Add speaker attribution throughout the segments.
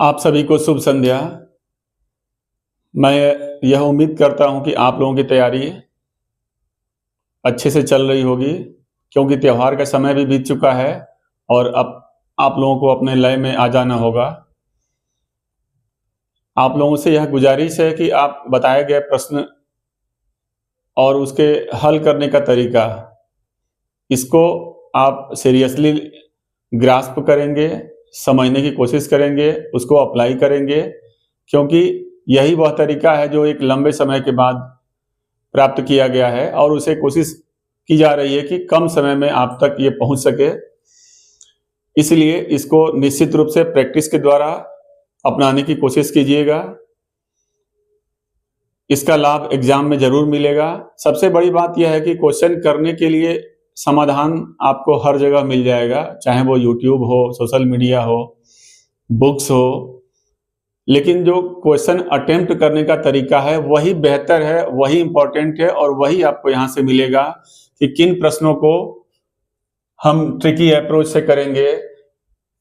Speaker 1: आप सभी को शुभ संध्या। मैं यह उम्मीद करता हूं कि आप लोगों की तैयारी अच्छे से चल रही होगी, क्योंकि त्योहार का समय भी बीत चुका है और अब आप लोगों को अपने लय में आ जाना होगा। आप लोगों से यह गुजारिश है कि आप बताए गए प्रश्न और उसके हल करने का तरीका, इसको आप सीरियसली ग्रास्प करेंगे, समझने की कोशिश करेंगे, उसको अप्लाई करेंगे, क्योंकि यही वह तरीका है जो एक लंबे समय के बाद प्राप्त किया गया है और उसे कोशिश की जा रही है कि कम समय में आप तक ये पहुंच सके। इसलिए इसको निश्चित रूप से प्रैक्टिस के द्वारा अपनाने की कोशिश कीजिएगा। इसका लाभ एग्जाम में जरूर मिलेगा। सबसे बड़ी बात यह है कि क्वेश्चन करने के लिए समाधान आपको हर जगह मिल जाएगा, चाहे वो यूट्यूब हो, सोशल मीडिया हो, बुक्स हो, लेकिन जो क्वेश्चन अटेम्प्ट करने का तरीका है वही बेहतर है, वही इंपॉर्टेंट है और वही आपको यहाँ से मिलेगा कि किन प्रश्नों को हम ट्रिकी अप्रोच से करेंगे,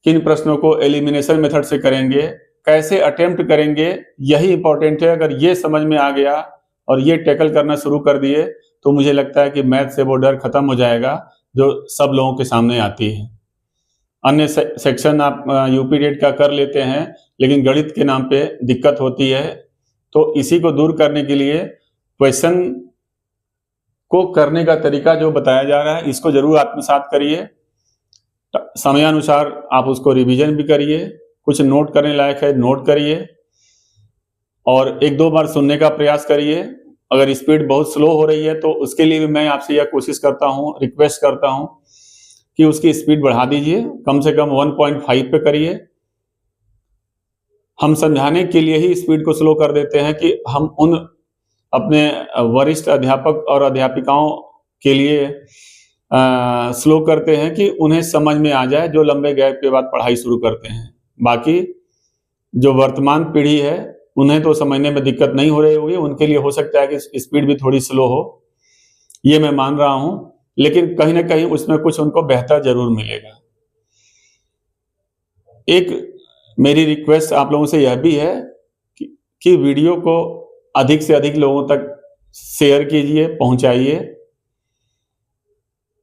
Speaker 1: किन प्रश्नों को एलिमिनेशन मेथड से करेंगे, कैसे अटेम्प्ट करेंगे, यही इंपॉर्टेंट है। अगर ये समझ में आ गया और ये टैकल करना शुरू कर दिए तो मुझे लगता है कि मैथ से वो डर खत्म हो जाएगा जो सब लोगों के सामने आती है। अन्य सेक्शन आप यूपी टेट का कर लेते हैं, लेकिन गणित के नाम पे दिक्कत होती है, तो इसी को दूर करने के लिए क्वेश्चन को करने का तरीका जो बताया जा रहा है इसको जरूर आत्मसात करिए। समयानुसार आप उसको रिवीजन भी करिए, कुछ नोट करने लायक है नोट करिए और एक दो बार सुनने का प्रयास करिए। अगर स्पीड बहुत स्लो हो रही है तो उसके लिए भी मैं आपसे यह कोशिश करता हूँ, रिक्वेस्ट करता हूँ कि उसकी स्पीड बढ़ा दीजिए, कम से कम 1.5 पे करिए। हम समझाने के लिए ही स्पीड को स्लो कर देते हैं कि हम उन अपने वरिष्ठ अध्यापक और अध्यापिकाओं के लिए स्लो करते हैं कि उन्हें समझ में आ जाए, जो लंबे गैप के बाद पढ़ाई शुरू करते हैं। बाकी जो वर्तमान पीढ़ी है उन्हें तो समझने में दिक्कत नहीं हो रही होगी, उनके लिए हो सकता है कि स्पीड भी थोड़ी स्लो हो, ये मैं मान रहा हूं, लेकिन कहीं ना कहीं उसमें कुछ उनको बेहतर जरूर मिलेगा। एक मेरी रिक्वेस्ट आप लोगों से यह भी है कि वीडियो को अधिक से अधिक लोगों तक शेयर कीजिए, पहुंचाइए,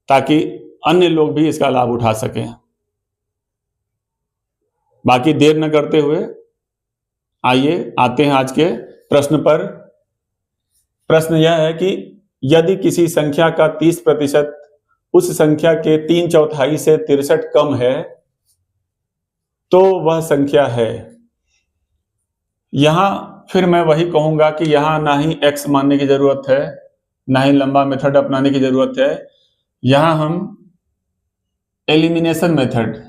Speaker 1: ताकि अन्य लोग भी इसका लाभ उठा सकें। बाकी देर न करते हुए आइए आते हैं आज के प्रश्न पर। प्रश्न यह है कि यदि किसी संख्या का 30% उस संख्या के 3/4 से 63 कम है तो वह संख्या है। यहां फिर मैं वही कहूंगा कि यहां ना ही x मानने की जरूरत है, ना ही लंबा मेथड अपनाने की जरूरत है। यहां हम एलिमिनेशन मेथड,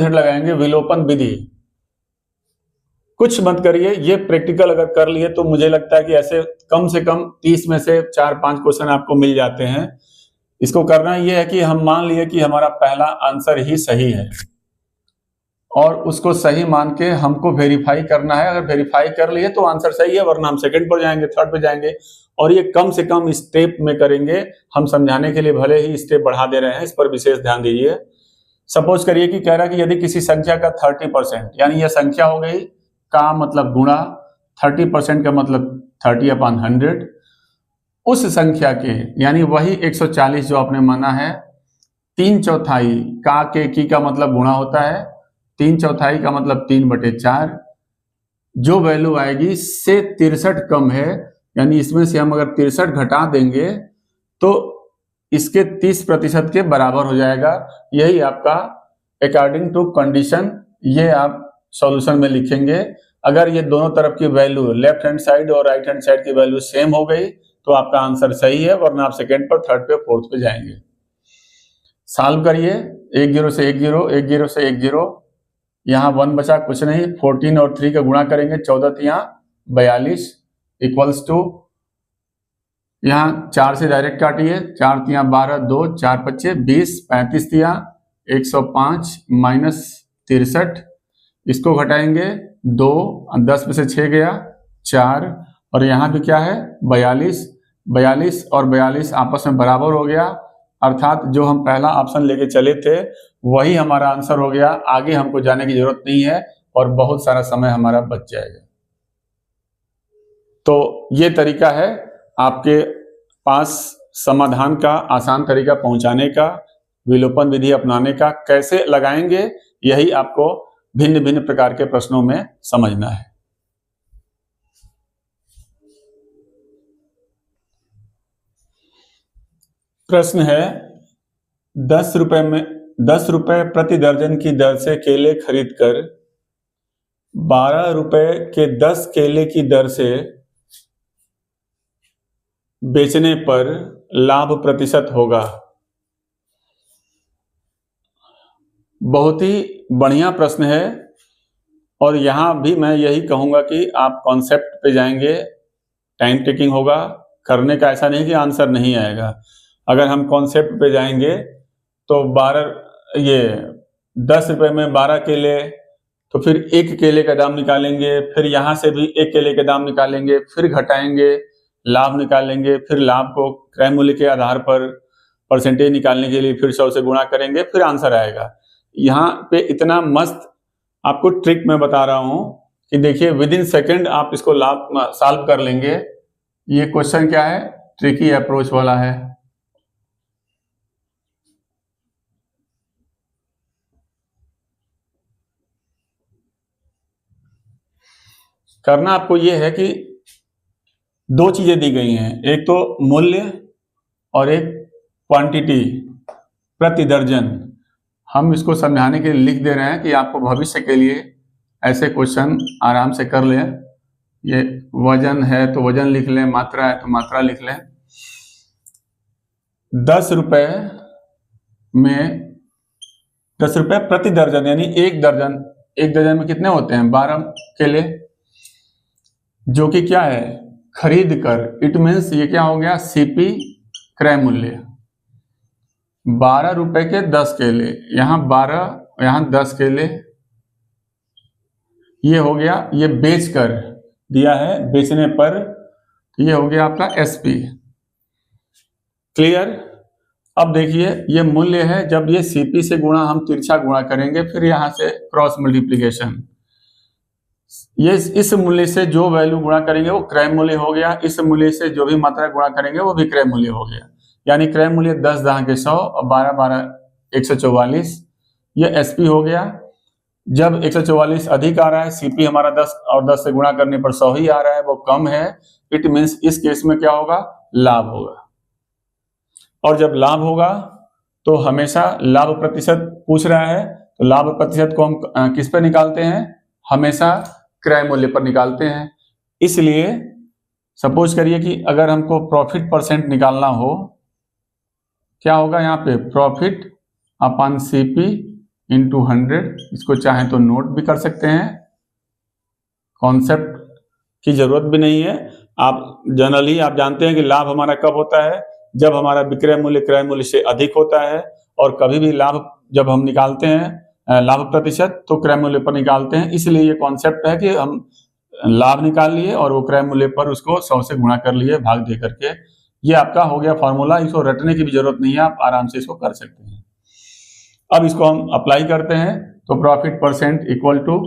Speaker 1: लगाएंगे, विलोपन विधि। कुछ मत करिए, ये प्रैक्टिकल अगर कर लिए तो मुझे लगता है कि ऐसे कम से कम 30 में से 4-5 क्वेश्चन आपको मिल जाते हैं। इसको करना ये है कि हम मान लिए कि हमारा पहला आंसर ही सही है और उसको सही मान के हमको वेरीफाई करना है। अगर वेरीफाई कर लिए तो आंसर सही है, वरना हम सेकंड पर जाएंगे, थर्ड पर जाएंगे, और ये कम से कम स्टेप में करेंगे। हम समझाने के लिए भले ही स्टेप बढ़ा दे रहे हैं, इस पर विशेष ध्यान दीजिए। सपोज करिए कि कह रहा है कि यदि किसी संख्या का 30%, यानी यह संख्या हो गई का मतलब गुणा, 30% का मतलब 30/100, उस संख्या के यानी वही 140 जो आपने माना है, 3/4 का के की का मतलब गुणा होता है, 3/4 का मतलब 3/4, जो वैल्यू आएगी से 63 कम है, यानी इसमें से हम अगर 63 घटा देंगे तो इसके 30% के बराबर हो जाएगा। यही आपका अकॉर्डिंग टू कंडीशन, ये आप सॉल्यूशन में लिखेंगे। अगर ये दोनों तरफ की वैल्यू, लेफ्ट हैंड साइड और राइट हैंड साइड की वैल्यू सेम हो गई तो आपका आंसर सही है, वरना आप सेकंड पर, थर्ड पे, फोर्थ पे जाएंगे। सॉल्व करिए, 10 से 10, 10 से 10, यहाँ 1 बचा, कुछ नहीं, 14 और 3 का गुणा करेंगे, 14 × 42 इक्वल्स टू, यहाँ 4 से डायरेक्ट काटिए, 4 × 12, 2, 4 × 25, 20, 35 105 - 63, इसको घटाएंगे 2, 10 में से 6 गया, 4 और यहाँ भी क्या है 42, 42 और 42 आपस में बराबर हो गया, अर्थात जो हम पहला ऑप्शन लेके चले थे वही हमारा आंसर हो गया। आगे हमको जाने की जरूरत नहीं है और बहुत सारा समय हमारा बच जाएगा। तो ये तरीका है आपके पास समाधान का आसान तरीका पहुंचाने का, विलोपन विधि अपनाने का। कैसे लगाएंगे यही आपको भिन्न भिन्न प्रकार के प्रश्नों में समझना है। प्रश्न है 10 रुपए प्रति दर्जन की दर से केले खरीदकर 12 रुपए के 10 केले की दर से बेचने पर लाभ प्रतिशत होगा। बहुत ही बढ़िया प्रश्न है और यहां भी मैं यही कहूंगा कि आप कॉन्सेप्ट पे जाएंगे, टाइम टेकिंग होगा करने का, ऐसा नहीं कि आंसर नहीं आएगा। अगर हम कॉन्सेप्ट पे जाएंगे तो 10 रुपए में 12 केले, तो फिर एक केले का दाम निकालेंगे, फिर यहां से भी एक केले का दाम निकालेंगे, फिर घटाएंगे, लाभ निकालेंगे, फिर लाभ को क्रय मूल्य के आधार पर परसेंटेज निकालने के लिए फिर 100 से गुणा करेंगे, फिर आंसर आएगा। यहाँ पे इतना मस्त आपको ट्रिक मैं बता रहा हूं कि देखिए विद इन सेकेंड आप इसको सॉल्व कर लेंगे। ये क्वेश्चन क्या है, ट्रिकी अप्रोच वाला है। करना आपको ये है कि दो चीजें दी गई हैं, एक तो मूल्य और एक क्वांटिटी प्रति दर्जन। हम इसको समझाने के लिए लिख दे रहे हैं कि आपको भविष्य के लिए ऐसे क्वेश्चन आराम से कर लें। ये वजन है तो वजन लिख लें, मात्रा है तो मात्रा लिख लें। 10 रुपए में 10 रुपए प्रति दर्जन यानी एक दर्जन में कितने होते हैं 12 केले, जो कि क्या है खरीद कर, इट मीन्स ये क्या हो गया सीपी क्रय मूल्य। 12 रुपए के 10 केले, यहाँ 12 यहाँ 10 केले, ये हो गया, ये बेच कर दिया है बेचने पर, ये हो गया आपका एसपी। क्लियर। अब देखिए ये मूल्य है, जब ये सीपी से गुणा हम तिरछा गुणा करेंगे, फिर यहां से क्रॉस मल्टीप्लीकेशन, ये इस मूल्य से जो वैल्यू गुणा करेंगे वो क्रय मूल्य हो गया, इस मूल्य से जो भी मात्रा गुणा करेंगे वो भी क्रय मूल्य हो गया। यानी क्रय मूल्य 10 10 के 100 और 12 12 144, ये एसपी हो गया। जब 144 अधिक आ रहा है, सीपी हमारा 10 और 10 से गुणा करने पर 100 ही आ रहा है, वो कम है, इट मीन्स इस केस में क्या होगा लाभ होगा। और जब लाभ होगा तो हमेशा लाभ प्रतिशत पूछ रहा है, तो लाभ प्रतिशत को हम किस पर निकालते हैं, हमेशा क्रय मूल्य पर निकालते हैं। इसलिए सपोज करिए कि अगर हमको प्रॉफिट परसेंट निकालना हो, क्या होगा यहाँ पे प्रॉफिट अपॉन सीपी इंटू 100। इसको चाहें तो नोट भी कर सकते हैं, कॉन्सेप्ट की जरूरत भी नहीं है। आप जनरली आप जानते हैं कि लाभ हमारा कब होता है, जब हमारा विक्रय मूल्य क्रय मूल्य से अधिक होता है, और कभी भी लाभ जब हम निकालते हैं लाभ प्रतिशत तो क्रय मूल्य पर निकालते हैं। इसलिए ये कॉन्सेप्ट है कि हम लाभ निकाल लिए और वो क्रय मूल्य पर उसको 100 से गुणा कर लिए भाग दे करके। ये आपका हो गया फॉर्मूला, इसको रटने की भी जरूरत नहीं है, आप आराम से इसको कर सकते हैं। अब इसको हम अप्लाई करते हैं, तो प्रॉफिट परसेंट इक्वल टू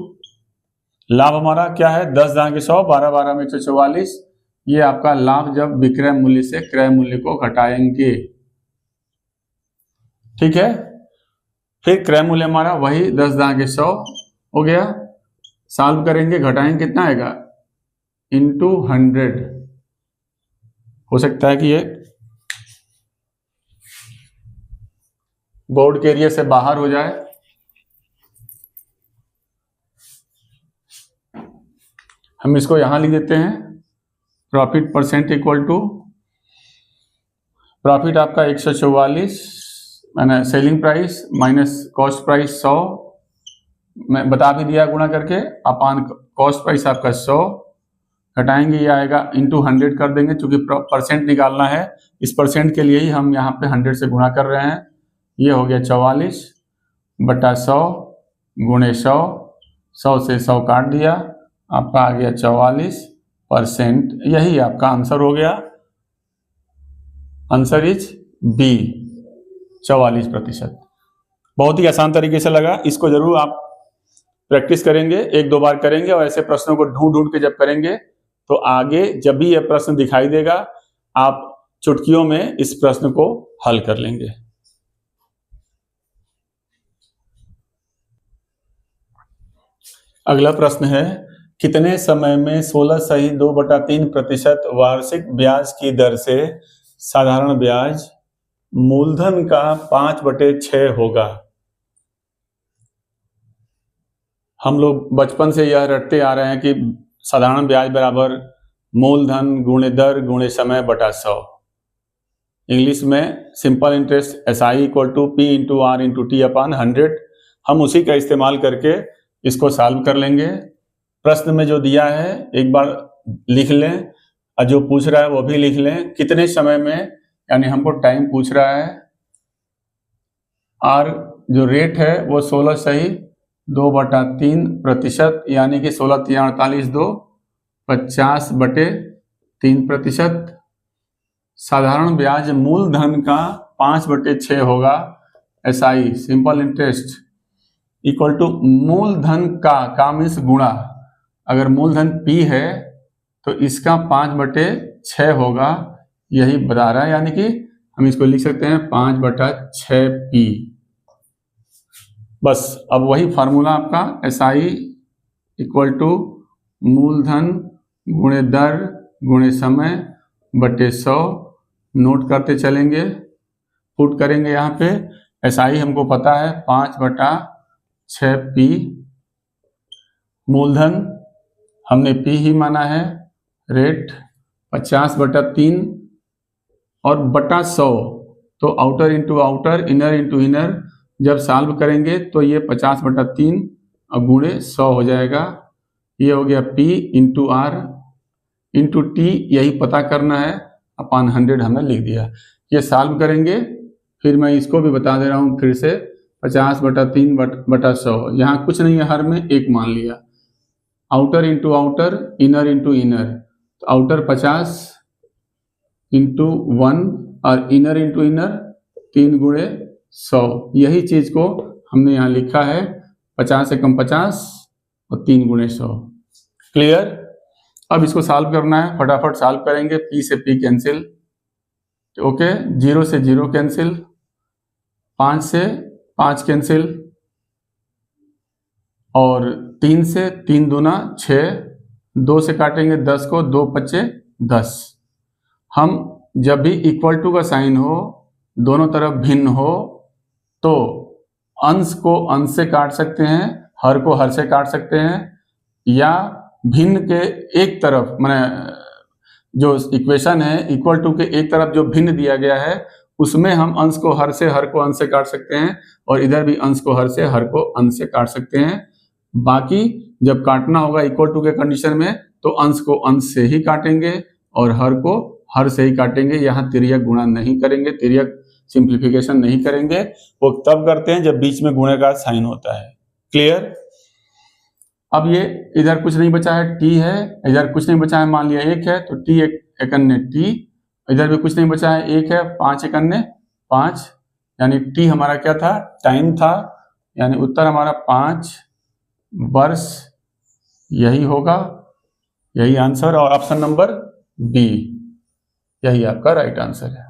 Speaker 1: लाभ हमारा क्या है 10 10 के 100 12 12 में 144, ये आपका लाभ जब विक्रय मूल्य से क्रय मूल्य को घटाएंगे, ठीक है। फिर क्रय मूल्य हमारा वही 10 10 के 100 हो गया, सॉल्व करेंगे घटाएंगे कितना आएगा इंटू 100। हो सकता है कि ये बोर्ड के एरिया से बाहर हो जाए, हम इसको यहां लिख देते हैं। Profit percent equal to profit आपका 144 मैंने selling price minus cost price 100, मैं बता भी दिया गुणा करके, अपॉन कॉस्ट प्राइस आपका 100, घटाएंगे ये आएगा इंटू 100 कर देंगे, क्योंकि परसेंट निकालना है, इस परसेंट के लिए ही हम यहाँ पे 100 से गुणा कर रहे हैं। ये हो गया 44 बटा 100 गुणे 100, 100 से 100 काट दिया, आपका आ गया 44 परसेंट, यही आपका आंसर हो गया। Answer is B, 44%। बहुत ही आसान तरीके से लगा, इसको जरूर आप प्रैक्टिस करेंगे, 1-2 बार करेंगे और ऐसे प्रश्नों को ढूंढ ढूंढ के जब करेंगे तो आगे जब भी यह प्रश्न दिखाई देगा आप चुटकियों में इस प्रश्न को हल कर लेंगे। अगला प्रश्न है, कितने समय में 16.2/3% वार्षिक ब्याज की दर से साधारण ब्याज मूलधन का 5/6 होगा? हम लोग बचपन से यह रटते आ रहे हैं कि साधारण ब्याज बराबर मूलधन गुणे दर गुणे समय बटा 100। इंग्लिश में simple interest SI equal to P into R into T upon 100। हम उसी का इस्तेमाल करके इसको सॉल्व कर लेंगे। प्रश्न में जो दिया है एक बार लिख लें और जो पूछ रहा है वो भी लिख लें। कितने समय में, यानी हमको टाइम पूछ रहा है, और जो रेट है वो 16.2/3%, यानी कि 16×3=48, 50/3%। साधारण ब्याज मूलधन का 5/6 होगा। SI simple interest equal to मूलधन का मीन्स गुणा, अगर मूलधन P है तो इसका 5/6 होगा, यही बता रहा है, यानी कि हम इसको लिख सकते हैं 5/6P। बस अब वही फार्मूला आपका SI इक्वल टू मूलधन गुणे दर गुणे समय बटे 100 नोट करते चलेंगे, पुट करेंगे। यहाँ पे SI हमको पता है 5/6P, मूलधन हमने P ही माना है, रेट 50/3 और बटा 100, तो outer into outer, inner into inner, जब सॉल्व करेंगे तो ये 50/3 और गुणे 100 हो जाएगा। ये हो गया P into R into T, यही पता करना है, अपॉन 100 हमने लिख दिया। ये सॉल्व करेंगे, फिर मैं इसको भी बता दे रहा हूँ फिर से, 50/3 बटा 100, यहाँ कुछ नहीं है, हर में 1 मान लिया। Outer into outer, inner into inner, तो आउटर 50 इंटू 1 और इनर इंटू इनर 3 गुणे 100, यही चीज को हमने यहाँ लिखा है, 50 से कम 50 और 3 गुणे 100। क्लियर? अब इसको सॉल्व करना है, फटाफट सॉल्व करेंगे। P से P कैंसिल, ओके, 0 से 0 कैंसिल, 5 से 5 कैंसिल, और 3 से 3 दूना 6, 2 से काटेंगे 10 को, 2 पच्चे 10। हम जब भी इक्वल टू का साइन हो, दोनों तरफ भिन्न हो, तो अंश को अंश से काट सकते हैं, हर को हर से काट सकते हैं, या भिन्न के एक तरफ, माने जो इक्वेशन है इक्वल टू के एक तरफ जो भिन्न दिया गया है उसमें हम अंश को हर से हर को अंश से काट सकते हैं, और इधर भी अंश को हर से हर को अंश से काट सकते हैं। बाकी जब काटना होगा इक्वल टू के कंडीशन में तो अंश को अंश से ही काटेंगे और हर को हर से ही काटेंगे। यहाँ तिर्यक गुणा नहीं करेंगे, तिर्यक सिंप्लीफिकेशन नहीं करेंगे, वो तब करते हैं जब बीच में गुणे का साइन होता है। क्लियर? अब ये इधर कुछ नहीं बचा है, T है, इधर कुछ नहीं बचा है, मान लिया 1 है तो T एक अन्य T, इधर भी कुछ नहीं बचा है, 1 है, 5 एक अन्य 5, यानी T हमारा क्या था? टाइम था, यानी उत्तर हमारा 5 वर्ष यही होगा, यही आंसर, और ऑप्शन नंबर बी यही आपका राइट आंसर है।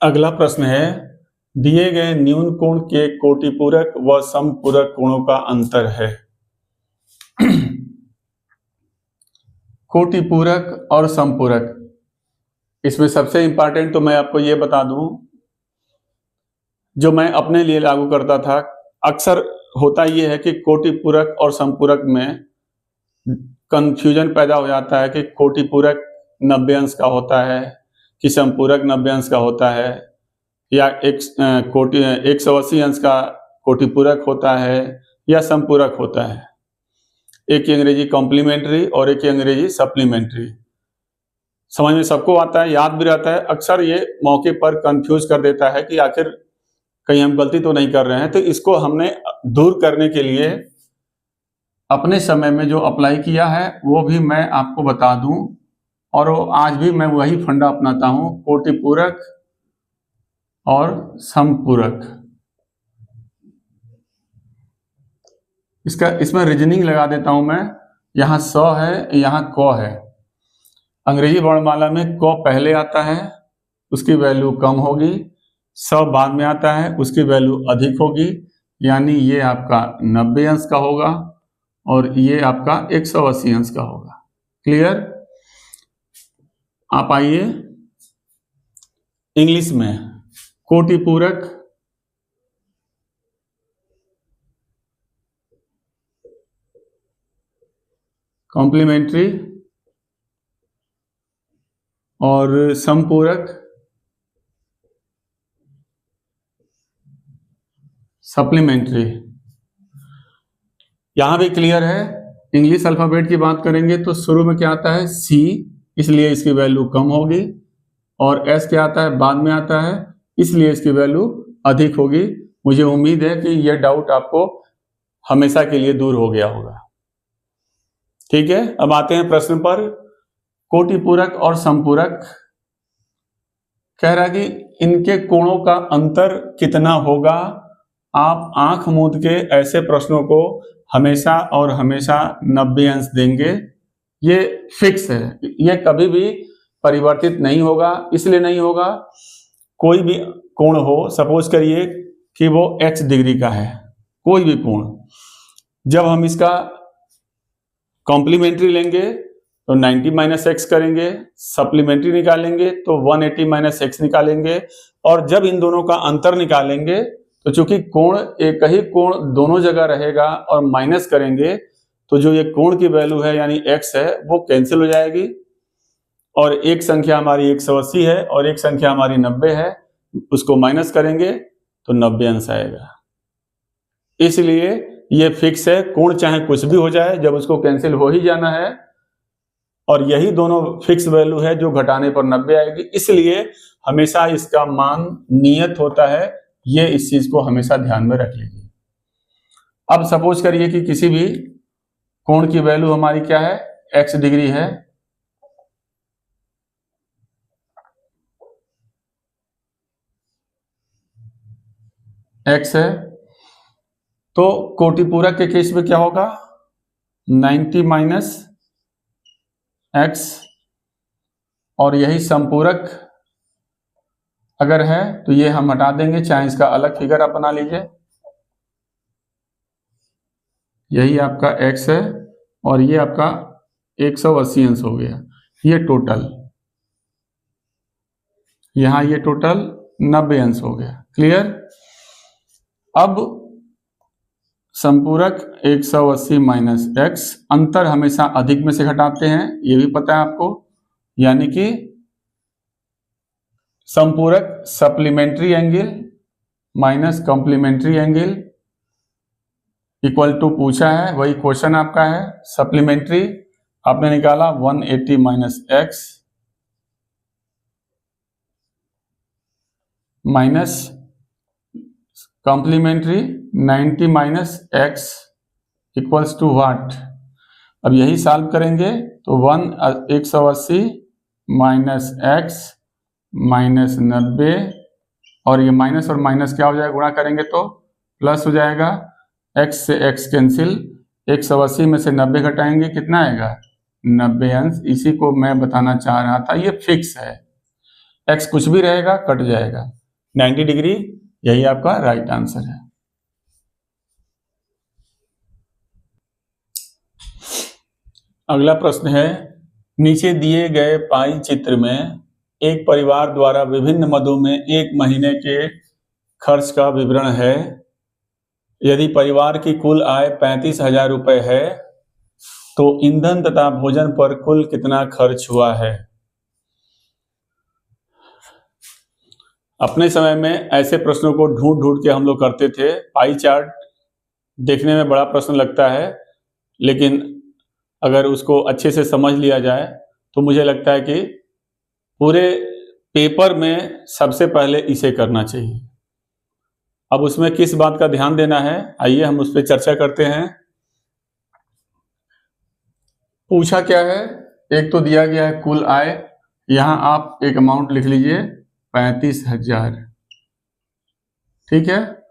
Speaker 1: अगला प्रश्न है, दिए गए न्यून कोण के कोटिपूरक व समपूरक कोणों का अंतर है। कोटिपूरक और समपूरक, इसमें सबसे इंपॉर्टेंट तो मैं आपको यह बता दूं, जो मैं अपने लिए लागू करता था, अक्सर होता यह है कि कोटिपूरक और समपूरक में कंफ्यूजन पैदा हो जाता है कि कोटिपूरक 90 अंश का होता है कि समपूरक 90 अंश का होता है, या 180 अंश का कोटिपूरक होता है या समपूरक होता है। एक की अंग्रेजी कॉम्प्लीमेंट्री और एक की अंग्रेजी सप्लीमेंट्री। समझ में सबको आता है, याद भी रहता है, अक्सर ये मौके पर कंफ्यूज कर देता है कि आखिर कहीं हम गलती तो नहीं कर रहे हैं। तो इसको हमने दूर करने के लिए अपने समय में जो अप्लाई किया है वो भी मैं आपको बता दूं, और आज भी मैं वही फंडा अपनाता हूं, कोटि पूरक और समपूरक। इसमें रीजनिंग लगा देता हूं मैं। यहां स है, यहां क है। अंग्रेजी वर्णमाला में क पहले आता है, उसकी वैल्यू कम होगी। स बाद में आता है, उसकी वैल्यू अधिक होगी। यानी ये आपका 90 अंश का होगा और ये आपका 180 अंश का होगा। क्लियर? आप आइए इंग्लिश में। कोटि पूरक, कॉम्प्लीमेंट्री और समपूरक, सप्लीमेंट्री। यहां भी क्लियर है। इंग्लिश अल्फाबेट की बात करेंगे तो शुरू में क्या आता है? सी, इसलिए इसकी वैल्यू कम होगी। और एस क्या आता है? बाद में आता है, इसलिए इसकी वैल्यू अधिक होगी। मुझे उम्मीद है कि यह डाउट आपको हमेशा के लिए दूर हो गया होगा। ठीक है, अब आते हैं प्रश्न पर। कोटि पूरक और समपूरक कह रहा है कि इनके कोणों का अंतर कितना होगा। आप आंख मूंद के ऐसे प्रश्नों को हमेशा और हमेशा 90 अंश देंगे। ये फिक्स है, ये कभी भी परिवर्तित नहीं होगा। इसलिए नहीं होगा, कोई भी कोण हो, सपोज करिए कि वो x डिग्री का है, कोई भी कोण, जब हम इसका कॉम्प्लीमेंट्री लेंगे तो 90 माइनस एक्स करेंगे, सप्लीमेंट्री निकालेंगे तो 180 माइनस एक्स निकालेंगे। और जब इन दोनों का अंतर निकालेंगे तो चूंकि कोण एक ही कोण दोनों जगह रहेगा और माइनस करेंगे तो जो ये कोण की वैल्यू है यानी x है वो कैंसिल हो जाएगी। और एक संख्या हमारी 180 है और एक संख्या हमारी 90 है, उसको माइनस करेंगे तो 90 अंश आएगा। इसलिए ये फिक्स है, कोण चाहे कुछ भी हो जाए, जब उसको कैंसिल हो ही जाना है। और यही दोनों फिक्स वैल्यू है जो घटाने पर 90 आएगी। इसलिए हमेशा इसका मान नियत होता है। ये इस चीज को हमेशा ध्यान में रख लीजिए। अब सपोज करिए कि किसी भी कोण की वैल्यू हमारी क्या है? x डिग्री है। x है तो कोटि पूरक के केस में क्या होगा? 90 माइनस x। और यही समपूरक अगर है तो ये हम हटा देंगे, चाहे इसका अलग फिगर आप बना लीजिए। यही आपका x है और ये आपका 180 अंश हो गया। ये टोटल, यहां ये टोटल 90 अंश हो गया। क्लियर? अब संपूरक 180 माइनस एक्स, अंतर हमेशा अधिक में से घटाते हैं, ये भी पता है आपको। यानी कि संपूरक supplementary angle minus complementary angle equal to पूछा है, वही क्वेश्चन आपका है। सप्लीमेंट्री आपने निकाला 180 minus x minus complementary 90 minus x equals to what. अब यही सॉल्व करेंगे तो 180 माइनस एक्स माइनस 90, और ये माइनस और माइनस क्या हो जाएगा? गुणा करेंगे तो प्लस हो जाएगा। x से x कैंसिल, 180 में से 90 घटाएंगे, कितना आएगा? 90 अंश। इसी को मैं बताना चाह रहा था, ये फिक्स है, x कुछ भी रहेगा कट जाएगा। 90 डिग्री, यही आपका राइट आंसर है। अगला प्रश्न है, नीचे दिए गए पाई चित्र में एक परिवार द्वारा विभिन्न मदों में एक महीने के खर्च का विवरण है। यदि परिवार की कुल आय 35,000 रुपए है तो ईंधन तथा भोजन पर कुल कितना खर्च हुआ है? अपने समय में ऐसे प्रश्नों को ढूंढ ढूंढ के हम लोग करते थे। पाई चार्ट देखने में बड़ा प्रश्न लगता है, लेकिन अगर उसको अच्छे से समझ लिया जाए तो मुझे लगता है कि पूरे पेपर में सबसे पहले इसे करना चाहिए। अब उसमें किस बात का ध्यान देना है, आइए हम उस पर चर्चा करते हैं। पूछा क्या है, एक तो दिया गया है कुल आय, यहां आप एक अमाउंट लिख लीजिए 35,000, ठीक है।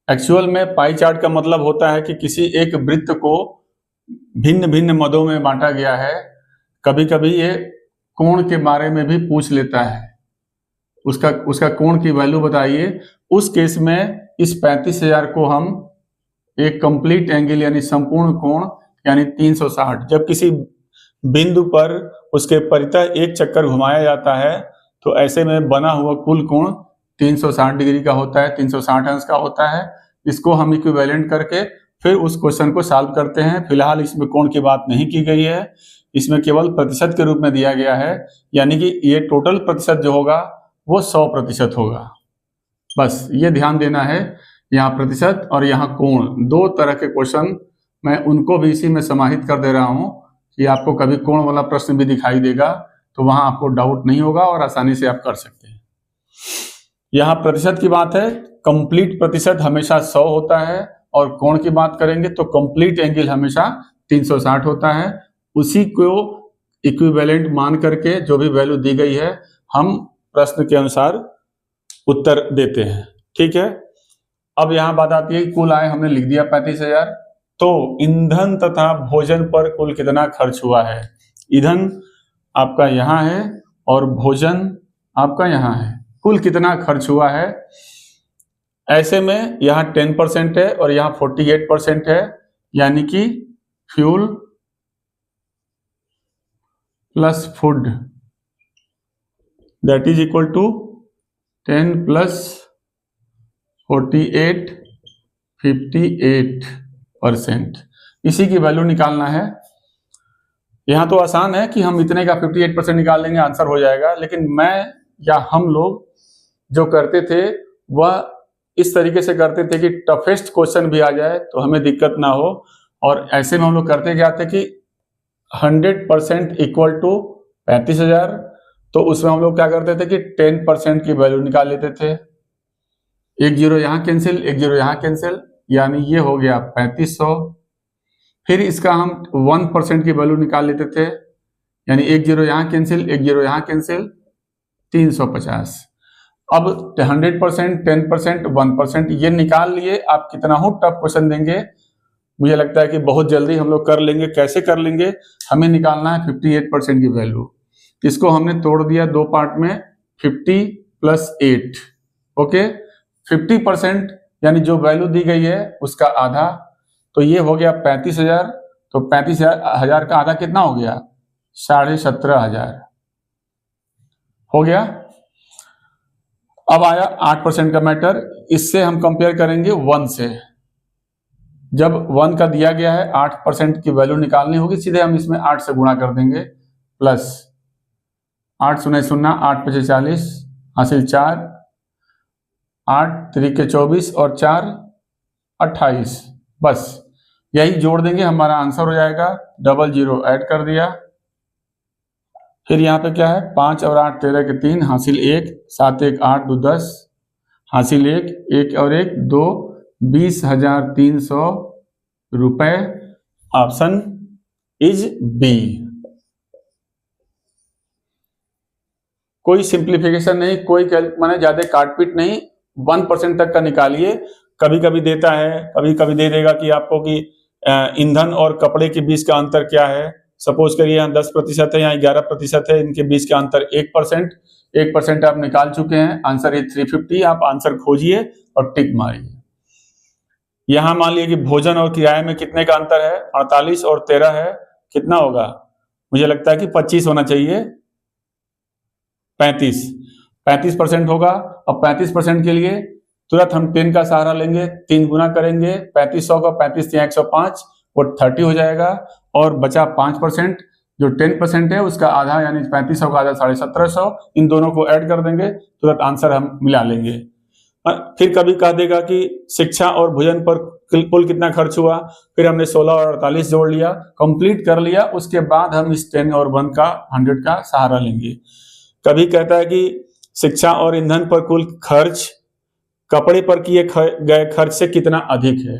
Speaker 1: एक्चुअल में पाई चार्ट का मतलब होता है कि किसी एक वृत्त को भिन्न भिन्न मदों में बांटा गया है। कभी कभी ये कोण के बारे में भी पूछ लेता है, उसका कोण की वैल्यू बताइए। उस केस में इस 35,000 को हम एक कंप्लीट एंगल यानी संपूर्ण कोण यानी 360, जब किसी बिंदु पर उसके परितः एक चक्कर घुमाया जाता है तो ऐसे में बना हुआ कुल कोण 360 डिग्री का होता है, 360 अंश का होता है। इसको हम इक्विवेलेंट करके फिर उस क्वेश्चन को सॉल्व करते हैं। फिलहाल इसमें कोण की बात नहीं की गई है, इसमें केवल प्रतिशत के रूप में दिया गया है, यानी कि ये टोटल प्रतिशत जो होगा वो 100% होगा। बस ये ध्यान देना है, यहाँ प्रतिशत और यहाँ कोण, दो तरह के क्वेश्चन मैं उनको भी इसी में समाहित कर दे रहा हूँ कि आपको कभी कोण वाला प्रश्न भी दिखाई देगा तो वहां आपको डाउट नहीं होगा और आसानी से आप कर सकते हैं। यहाँ प्रतिशत की बात है, कंप्लीट प्रतिशत हमेशा 100 होता है, और कोण की बात करेंगे तो कंप्लीट एंगल हमेशा 360 होता है। उसी को इक्विवेलेंट मान करके जो भी वैल्यू दी गई है हम प्रश्न के अनुसार उत्तर देते हैं, ठीक है। अब यहाँ बात आती है कुल आय हमने लिख दिया 35,000, तो ईंधन तथा भोजन पर कुल कितना खर्च हुआ है। ईंधन आपका यहाँ है और भोजन आपका यहाँ है, कुल कितना खर्च हुआ है। ऐसे में यहाँ 10% है और यहाँ 48% है, यानी कि fuel plus food that is equal to 10 plus 48 58%। इसी की वैल्यू निकालना है। यहाँ तो आसान है कि हम इतने का 58% निकाल लेंगे, आंसर हो जाएगा। लेकिन मैं या हम लोग जो करते थे वह इस तरीके से करते थे कि टफेस्ट क्वेश्चन भी आ जाए तो हमें दिक्कत ना हो, और ऐसे में हम लोग करते क्या थे कि 100% इक्वल टू 35,000, तो उसमें हम लोग क्या करते थे कि 10% की वैल्यू निकाल लेते थे। एक जीरो यहाँ कैंसिल, एक जीरो यहाँ कैंसिल, यानी ये हो गया 3500। फिर इसका हम 1% की वैल्यू निकाल लेते थे, यानी एक जीरो यहाँ कैंसिल, एक जीरो यहाँ कैंसिल, 350। अब 100%, 10%, 1% ये निकाल लिए। आप कितना हो टफ क्वेश्चन देंगे, मुझे लगता है कि बहुत जल्दी हम लोग कर लेंगे। कैसे कर लेंगे, हमें निकालना है 58% की वैल्यू। इसको हमने तोड़ दिया दो पार्ट में, 50 प्लस 8, ओके। 50% यानी जो वैल्यू दी गई है उसका आधा, तो ये हो गया 35,000। तो 35,000 का आधा कितना हो गया, 17,500 हो गया। अब आया 8% का मैटर, इससे हम कंपेयर करेंगे 1 से। जब 1 का दिया गया है 8% की वैल्यू निकालनी होगी, सीधे हम इसमें 8 से गुणा कर देंगे, प्लस 8 शून्य शून्य, 8 पचे 40, हासिल 4, 8 त्रिके 24 और 4 28। बस यही जोड़ देंगे, हमारा आंसर हो जाएगा। 00 ऐड कर दिया। फिर यहाँ पे क्या है, 5 और 8 13 के 3, हासिल 1, 7 1 8 2 10, हासिल 1, 1 और 1 2, 20,300 रुपए। Option is B. कोई सिंप्लीफिकेशन नहीं, कोई माने ज्यादा काटपीट नहीं, 1% तक का निकालिए। कभी कभी देता है, कभी कभी दे देगा कि आपको कि ईंधन और कपड़े के बीच का अंतर क्या है। सपोज करिए यहाँ 10% है, यहाँ 11% है, इनके बीच का अंतर 1%। 1% आप निकाल चुके हैं, आंसर है 350। आप आंसर खोजिए और टिक मारिए। यहाँ मान लीजिए कि भोजन और किराए में कितने का अंतर है, 48 और 13 है, कितना होगा, मुझे लगता है कि 25 होना चाहिए, 35% होगा। अब 35% के लिए तुरंत हम 10 का सहारा लेंगे, 3 गुना करेंगे 3500 का, 35 या 105, वो 30 हो जाएगा। और बचा 5% जो 10% है उसका आधा, यानी 3500 का आधा 1750, इन दोनों को ऐड कर देंगे, तुरंत आंसर हम मिला लेंगे। फिर कभी कह देगा कि शिक्षा और भोजन पर कुल कितना खर्च हुआ, फिर हमने 16 और 48 जोड़ लिया, कंप्लीट कर लिया। उसके बाद हम इस 10 और 1 का 100 का सहारा लेंगे। कभी कहता है कि शिक्षा और ईंधन पर कुल खर्च कपड़े पर किए गए खर्च से कितना अधिक है।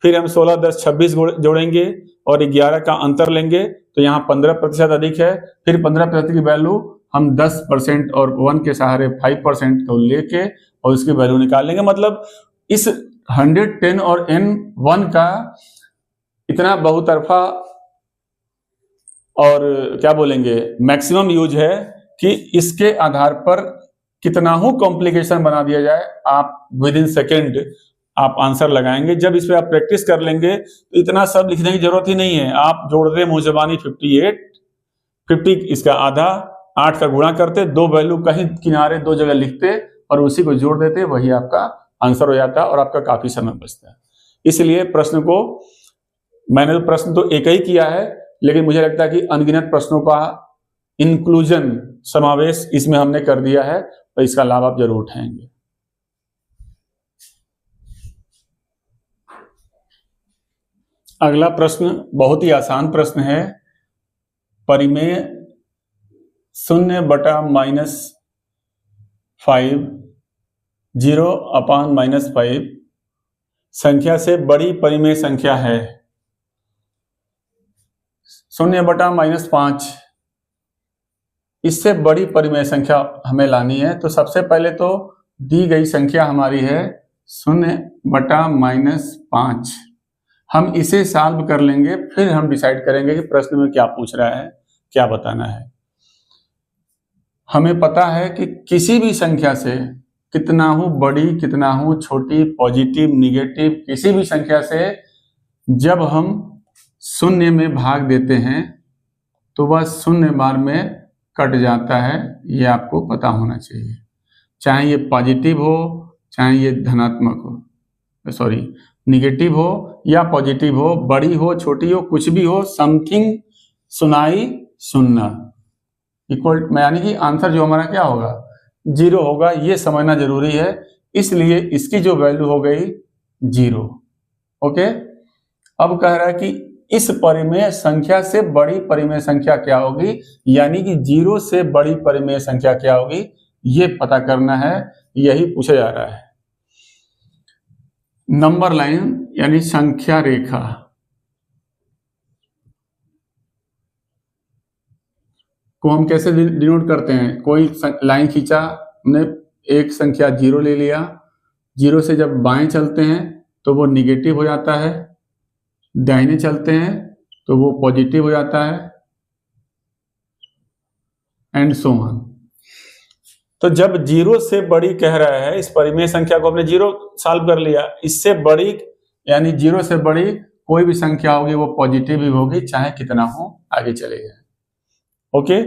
Speaker 1: फिर हम 16, 10, 26 जोड़ेंगे और 11 का अंतर लेंगे तो यहाँ 15% अधिक है। फिर 15% की वैल्यू हम 10% और 1 के सहारे 5% को लेके और उसकी वैल्यू निकाल लेंगे। मतलब इस 100, 10 और N1 का इतना बहुतरफा और क्या बोलेंगे मैक्सिमम यूज है कि इसके आधार पर कितना हो कॉम्प्लिकेशन बना दिया जाए, आप विद इन सेकेंड आप आंसर लगाएंगे। जब इस पे आप प्रैक्टिस कर लेंगे तो इतना सब लिखने की जरूरत ही नहीं है। आप जोड़ रहे मुंह जबानी 58, 50 इसका आधा, 8 का गुणा करते, 2 वैल्यू कहीं किनारे 2 जगह लिखते और उसी को जोड़ देते, वही आपका आंसर हो जाता है और आपका काफी समय बचता है। इसलिए प्रश्न को मैंने तो प्रश्न तो एक ही किया है, लेकिन मुझे लगता है कि अनगिनत प्रश्नों का इंक्लूजन समावेश इसमें हमने कर दिया है, तो इसका लाभ आप जरूर उठाएंगे। अगला प्रश्न बहुत ही आसान प्रश्न है। परिमेय 0/-5 0/-5 संख्या से बड़ी परिमेय संख्या है। 0/-5 इससे बड़ी परिमेय संख्या हमें लानी है। तो सबसे पहले तो दी गई संख्या हमारी है 0/-5। हम इसे सॉल्व कर लेंगे, फिर हम डिसाइड करेंगे कि प्रश्न में क्या पूछ रहा है, क्या बताना है। हमें पता है कि किसी भी संख्या से कितना हो बड़ी कितना हो छोटी, पॉजिटिव निगेटिव, किसी भी संख्या से जब हम 0 में भाग देते हैं तो वह 0 बार में कट जाता है। ये आपको पता होना चाहिए, चाहे ये पॉजिटिव हो चाहे ये धनात्मक हो, सॉरी निगेटिव हो या पॉजिटिव हो, बड़ी हो छोटी हो, कुछ भी हो, समथिंग सुनाई सुनना इक्वल, यानी कि आंसर जो हमारा क्या होगा 0 होगा। ये समझना जरूरी है, इसलिए इसकी जो वैल्यू हो गई 0। ओके, अब कह रहा है कि इस परिमेय संख्या से बड़ी परिमेय संख्या क्या होगी, यानी कि 0 से बड़ी परिमेय संख्या क्या होगी, ये पता करना है, यही पूछा जा रहा है। नंबर लाइन यानी संख्या रेखा को हम कैसे डिनोट करते हैं। कोई लाइन खींचा, हमने एक संख्या 0 ले लिया, 0 से जब बाएं चलते हैं तो वो निगेटिव हो जाता है, दाहिने चलते हैं तो वो पॉजिटिव हो जाता है, एंड सो ऑन। तो जब 0 से बड़ी कह रहा है, इस परिमेय संख्या को हमने 0 सॉल्व कर लिया, इससे बड़ी यानी 0 से बड़ी कोई भी संख्या होगी वो पॉजिटिव ही होगी, चाहे कितना हो, आगे चलेगा। ओके,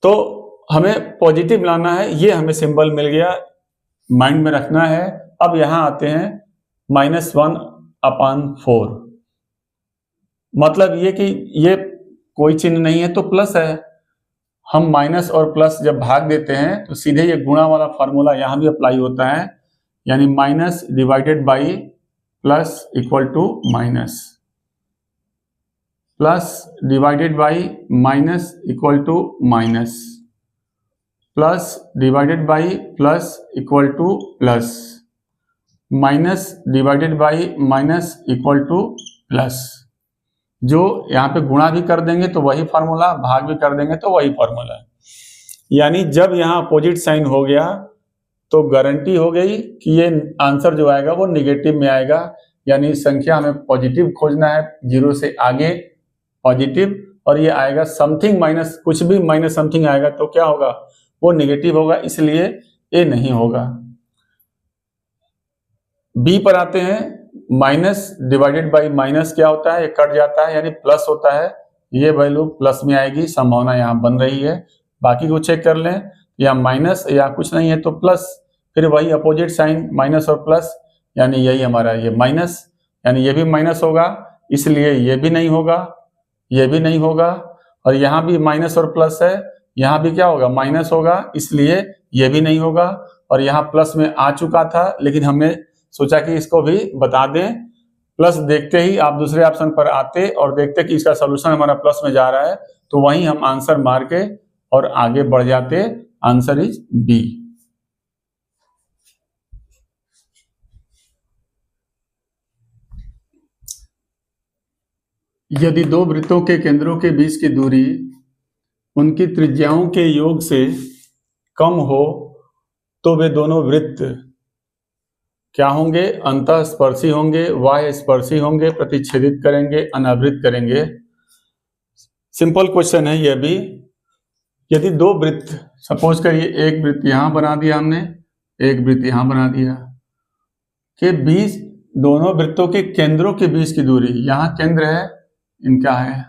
Speaker 1: तो हमें पॉजिटिव लाना है, ये हमें सिंबल मिल गया, माइंड में रखना है। अब यहां आते हैं -1/4, मतलब ये कि ये कोई चिन्ह नहीं है तो प्लस है। हम माइनस और प्लस जब भाग देते हैं तो सीधे ये गुणा वाला फॉर्मूला यहां भी अप्लाई होता है, यानी minus divided by plus equal to minus, plus divided by minus equal to minus, plus divided by plus equal to plus, minus divided by minus equal to plus. जो यहाँ पे गुणा भी कर देंगे तो वही फॉर्मूला, भाग भी कर देंगे तो वही फॉर्मूला। यानी जब यहाँ अपोजिट साइन हो गया तो गारंटी हो गई कि ये आंसर जो आएगा वो निगेटिव में आएगा, यानी संख्या हमें पॉजिटिव खोजना है, 0 से आगे पॉजिटिव, और ये आएगा समथिंग माइनस, कुछ भी माइनस समथिंग आएगा तो क्या होगा, वो निगेटिव होगा, इसलिए ये नहीं होगा। बी पर आते हैं। माइनस डिवाइडेड बाई माइनस क्या होता है, ये कट जाता है यानी प्लस होता है, ये वैल्यू प्लस में आएगी, संभावना यहाँ बन रही है। बाकी को चेक कर लें, या माइनस या कुछ नहीं है तो प्लस, फिर वही अपोजिट साइन माइनस और प्लस, यानी यही हमारा ये माइनस, यानी ये भी माइनस होगा, इसलिए ये भी नहीं होगा, ये भी नहीं होगा, और यहाँ भी माइनस और प्लस है, यहाँ भी क्या होगा माइनस होगा, इसलिए ये भी नहीं होगा, और यहाँ प्लस में आ चुका था लेकिन हमने सोचा कि इसको भी बता दें। प्लस देखते ही आप दूसरे ऑप्शन पर आते और देखते कि इसका सॉल्यूशन हमारा प्लस में जा रहा है, तो वहीं हम आंसर मार के और आगे बढ़ जाते। Answer is B. यदि दो वृत्तों के केंद्रों के बीच की दूरी उनकी त्रिज्याओं के योग से कम हो तो वे दोनों वृत्त क्या होंगे? अंतःस्पर्शी होंगे, बाह्य स्पर्शी होंगे, प्रतिच्छेदित करेंगे, अनावृत करेंगे। सिंपल क्वेश्चन है यह भी। यदि दो वृत्त, सपोज करिए एक वृत्त यहां बना दिया हमने, एक वृत्त यहां बना दिया, के बीच दोनों वृत्तों के केंद्रों के बीच की दूरी, यहां केंद्र है, इनका है,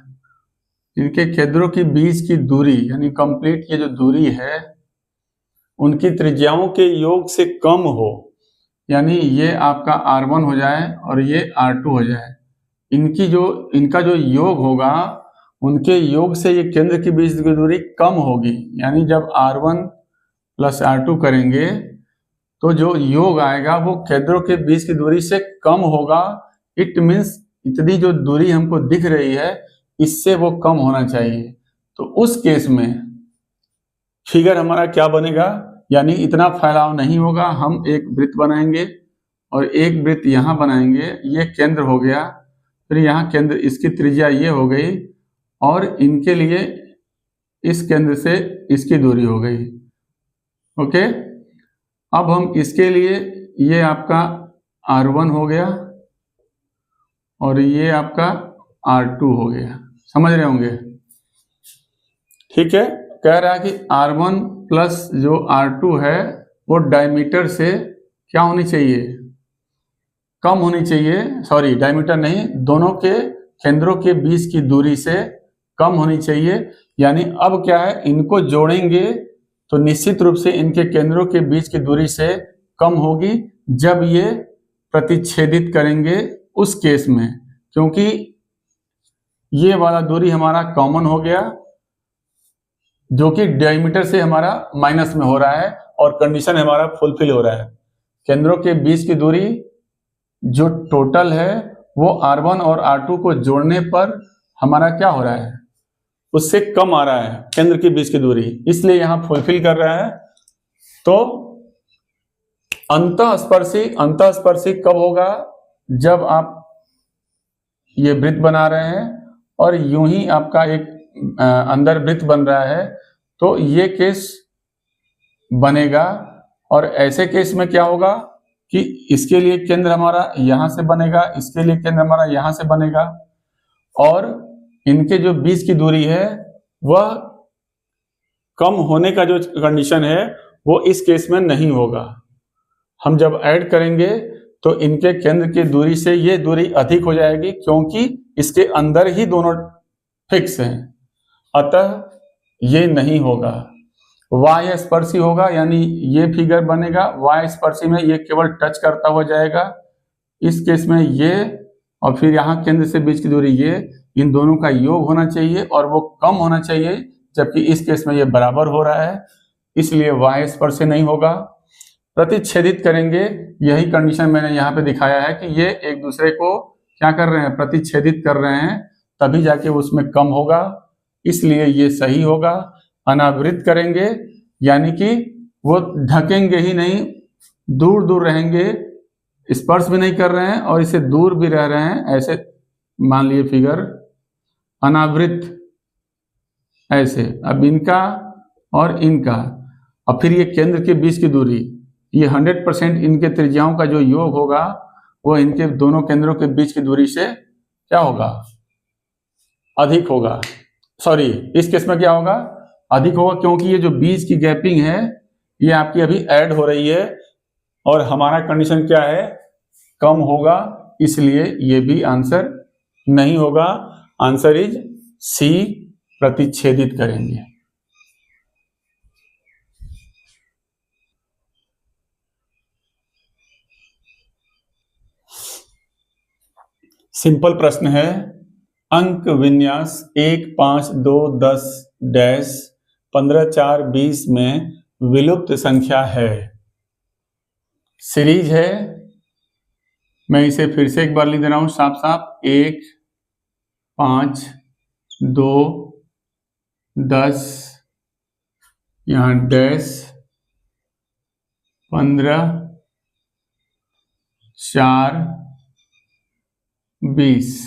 Speaker 1: इनके केंद्रों के बीच की दूरी यानी कंप्लीट ये जो दूरी है उनकी त्रिज्याओं के योग से कम हो, यानी ये आपका R1 हो जाए और ये R2 हो जाए, इनका जो योग होगा उनके योग से ये केंद्र के बीच की दूरी कम होगी, यानी जब R1 प्लस R2 करेंगे तो जो योग आएगा वो केंद्रों के बीच की दूरी से कम होगा। इट मीन्स इतनी जो दूरी हमको दिख रही है इससे वो कम होना चाहिए। तो उस केस में फिगर हमारा क्या बनेगा, यानी इतना फैलाव नहीं होगा। हम एक वृत्त बनाएंगे और एक वृत्त यहाँ बनाएंगे, ये केंद्र हो गया, फिर यहाँ केंद्र, इसकी त्रिज्या ये हो गई और इनके लिए इस केंद्र से इसकी दूरी हो गई। ओके, अब हम इसके लिए ये आपका R1 हो गया और ये आपका R2 हो गया, समझ रहे होंगे? ठीक है, कह रहा है कि R1 प्लस जो R2 है वो डायमीटर से क्या होनी चाहिए? कम होनी चाहिए, सॉरी डायमीटर नहीं, दोनों के केंद्रों के बीच की दूरी से कम होनी चाहिए। यानी अब क्या है, इनको जोड़ेंगे तो निश्चित रूप से इनके केंद्रों के बीच की दूरी से कम होगी जब ये प्रतिच्छेदित करेंगे उस केस में, क्योंकि ये वाला दूरी हमारा कॉमन हो गया जो कि डायमीटर से हमारा माइनस में हो रहा है और कंडीशन हमारा फुलफिल हो रहा है। केंद्रों के बीच की दूरी जो टोटल है वो R1 और R2 को जोड़ने पर हमारा क्या हो रहा है, उससे कम आ रहा है केंद्र के बीच की दूरी, इसलिए यहां फुलफिल कर रहा है। तो अंतःस्पर्शी कब होगा? जब आप ये वृत्त बना रहे हैं और यूं ही आपका एक अंदर वृत्त बन रहा है तो ये केस बनेगा। और ऐसे केस में क्या होगा कि इसके लिए केंद्र हमारा यहां से बनेगा, इसके लिए केंद्र हमारा यहां से बनेगा और इनके जो बीच की दूरी है वह कम होने का जो कंडीशन है वो इस केस में नहीं होगा। हम जब ऐड करेंगे तो इनके केंद्र की दूरी से ये दूरी अधिक हो जाएगी क्योंकि इसके अंदर ही दोनों फिक्स हैं, अतः ये नहीं होगा। वाय स्पर्शी होगा, यानी ये फिगर बनेगा, वाय स्पर्शी में ये केवल टच करता हुआ जाएगा, इस केस में ये और फिर यहाँ केंद्र से बीच की दूरी ये, इन दोनों का योग होना चाहिए और वो कम होना चाहिए, जबकि इस केस में ये बराबर हो रहा है, इसलिए वाय स्पर्शी नहीं होगा। प्रतिच्छेदित करेंगे, यही कंडीशन मैंने यहाँ पे दिखाया है कि ये एक दूसरे को क्या कर रहे हैं, प्रतिच्छेदित कर रहे हैं, तभी जाके उसमें कम होगा, इसलिए ये सही होगा। अनावृत करेंगे यानी कि वो ढकेंगे ही नहीं, दूर दूर रहेंगे, स्पर्श भी नहीं कर रहे हैं और इससे दूर भी रह रहे हैं, ऐसे मान लिए फिगर अनावृत, ऐसे। अब इनका और इनका, अब फिर ये केंद्र के बीच की दूरी, ये 100% इनके त्रिज्याओं का जो योग होगा वो इनके दोनों केंद्रों के बीच की दूरी से क्या होगा, अधिक होगा। सॉरी, इस केस में क्या होगा, अधिक होगा, क्योंकि ये जो बीच की गैपिंग है ये आपकी अभी ऐड हो रही है और हमारा कंडीशन क्या है, कम होगा, इसलिए ये भी आंसर नहीं होगा। आंसर इज सी, प्रतिच्छेदित करेंगे। सिंपल प्रश्न है, अंक विन्यास 1, 5, 2, 10 डैश 15, 4, 20 में विलुप्त संख्या है। सीरीज है, मैं इसे फिर से एक बार लिख दे रहा हूं साफ साफ, 1, 5, 2, 10, यहां डैश 15, 4, 20।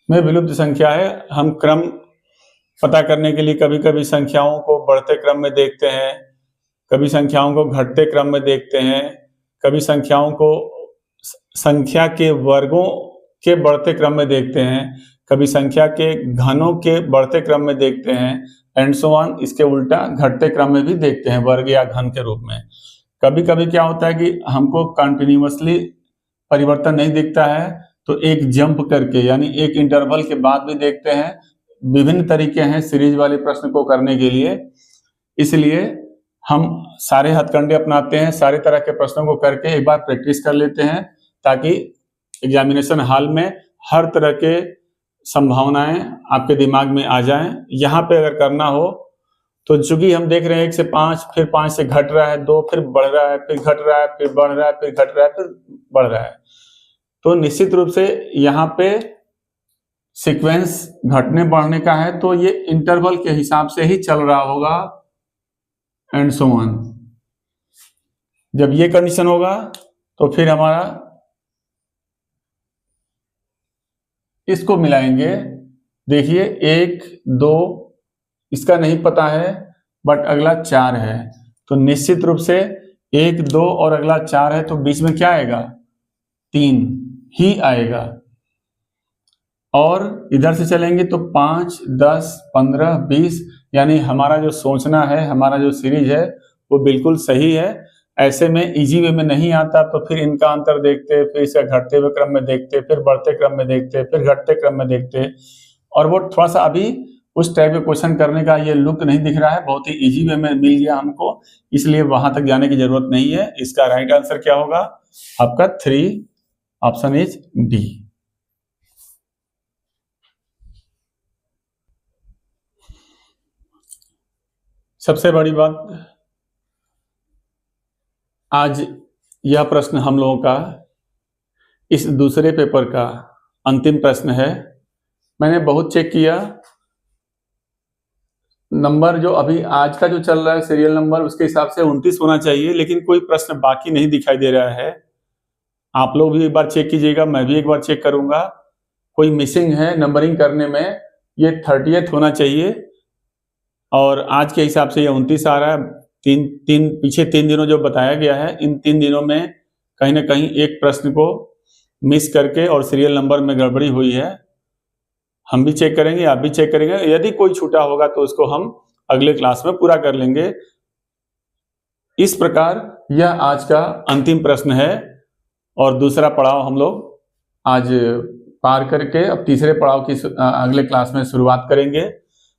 Speaker 1: में विलुप्त संख्या है। हम क्रम पता करने के लिए कभी कभी संख्याओं को बढ़ते क्रम में देखते हैं, कभी संख्याओं को घटते क्रम में देखते हैं, कभी संख्याओं को संख्या के वर्गों के बढ़ते क्रम में देखते हैं, कभी संख्या के घनों के बढ़ते क्रम में देखते हैं, एंड सो ऑन। इसके उल्टा घटते क्रम में भी देखते हैं वर्ग या घन के रूप में। कभी कभी क्या होता है कि हमको कंटिन्यूअसली परिवर्तन नहीं दिखता है, तो एक जंप करके यानी एक इंटरवल के बाद भी देखते हैं। विभिन्न तरीके हैं सीरीज वाले प्रश्न को करने के लिए, इसलिए हम सारे हथकंडे अपनाते हैं, सारे तरह के प्रश्नों को करके एक बार प्रैक्टिस कर लेते हैं, ताकि एग्जामिनेशन हॉल में हर तरह के संभावनाएं आपके दिमाग में आ जाएं। यहाँ पे अगर करना हो तो चूंकि हम देख रहे हैं 1 से 5, फिर 5 से घट रहा है 2, फिर बढ़ रहा है, फिर घट रहा है, फिर बढ़ रहा है, फिर घट रहा है, फिर बढ़ रहा है, तो निश्चित रूप से यहाँ पे सीक्वेंस घटने बढ़ने का है, तो ये इंटरवल के हिसाब से ही चल रहा होगा, एंड सो ऑन। जब ये कंडीशन होगा तो फिर हमारा इसको मिलाएंगे। देखिए 1, 2 इसका नहीं पता है, बट अगला 4 है, तो निश्चित रूप से 1, 2 और अगला 4 है, तो बीच में क्या आएगा? 3 ही आएगा। और इधर से चलेंगे तो 5, 10, 15, 20, यानी हमारा जो सोचना है, हमारा जो सीरीज है वो बिल्कुल सही है। ऐसे में इजी वे में नहीं आता, तो फिर इनका अंतर देखते, फिर इसे घटते हुए क्रम में देखते, फिर बढ़ते क्रम में देखते, फिर घटते क्रम में देखते, और वो थोड़ा सा अभी उस टाइप के क्वेश्चन करने का ये लुक नहीं दिख रहा है, बहुत ही इजी वे में मिल गया हमको, इसलिए वहां तक जाने की जरूरत नहीं है। इसका राइट आंसर क्या होगा आपका? 3 ऑप्शन इज डी। सबसे बड़ी बात, आज यह प्रश्न हम लोगों का इस दूसरे पेपर का अंतिम प्रश्न है। मैंने बहुत चेक किया, नंबर जो अभी आज का जो चल रहा है सीरियल नंबर, उसके हिसाब से 29 होना चाहिए, लेकिन कोई प्रश्न बाकी नहीं दिखाई दे रहा है। आप लोग भी एक बार चेक कीजिएगा, मैं भी एक बार चेक करूंगा, कोई मिसिंग है नंबरिंग करने में। ये 30th होना चाहिए, और आज के हिसाब से ये 29 आ रहा है। पीछे 3 दिनों जो बताया गया है, इन 3 दिनों में कहीं ना कहीं एक प्रश्न को मिस करके और सीरियल नंबर में गड़बड़ी हुई है। हम भी चेक करेंगे, आप भी चेक करेंगे, यदि कोई छूटा होगा तो उसको हम अगले क्लास में पूरा कर लेंगे। इस प्रकार यह आज का अंतिम प्रश्न है, और दूसरा पड़ाव हम लोग आज पार करके अब तीसरे पड़ाव की अगले क्लास में शुरुआत करेंगे।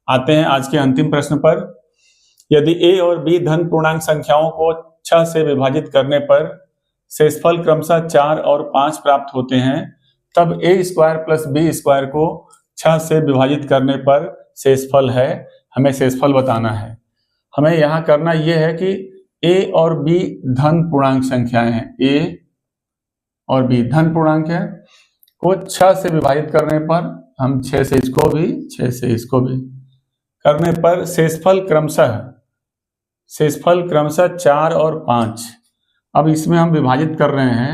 Speaker 1: आते हैं आज के अंतिम प्रश्न पर। यदि a और b धन पूर्णांक संख्याओं को 6 से विभाजित करने पर शेषफल क्रमशः 4 और 5 प्राप्त होते हैं, तब a² प्लस b² को 6 से विभाजित करने पर शेषफल है। हमें शेषफल बताना है। हमें यहाँ करना यह है कि a और b धन पूर्णांक संख्याएं हैं, a और b धन पूर्णांक है, को 6 से विभाजित करने पर, हम 6 से इसको भी 6 से इसको भी करने पर शेषफल क्रमशः 4 और 5। अब इसमें हम विभाजित कर रहे हैं,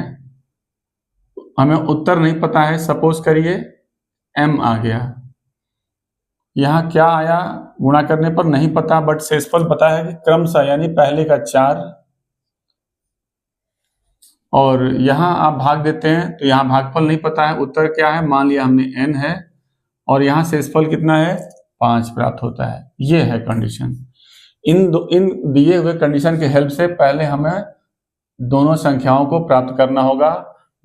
Speaker 1: हमें उत्तर नहीं पता है। सपोज करिए m आ गया, यहाँ क्या आया गुणा करने पर नहीं पता, बट शेषफल पता है कि क्रमशः यानी पहले का 4, और यहाँ आप भाग देते हैं तो यहाँ भागफल नहीं पता है। उत्तर क्या है? मान लिया हमने n है, और यहाँ शेषफल कितना है? 5 प्राप्त होता है। ये है कंडीशन। इन दिए हुए कंडीशन के हेल्प से पहले हमें दोनों संख्याओं को प्राप्त करना होगा।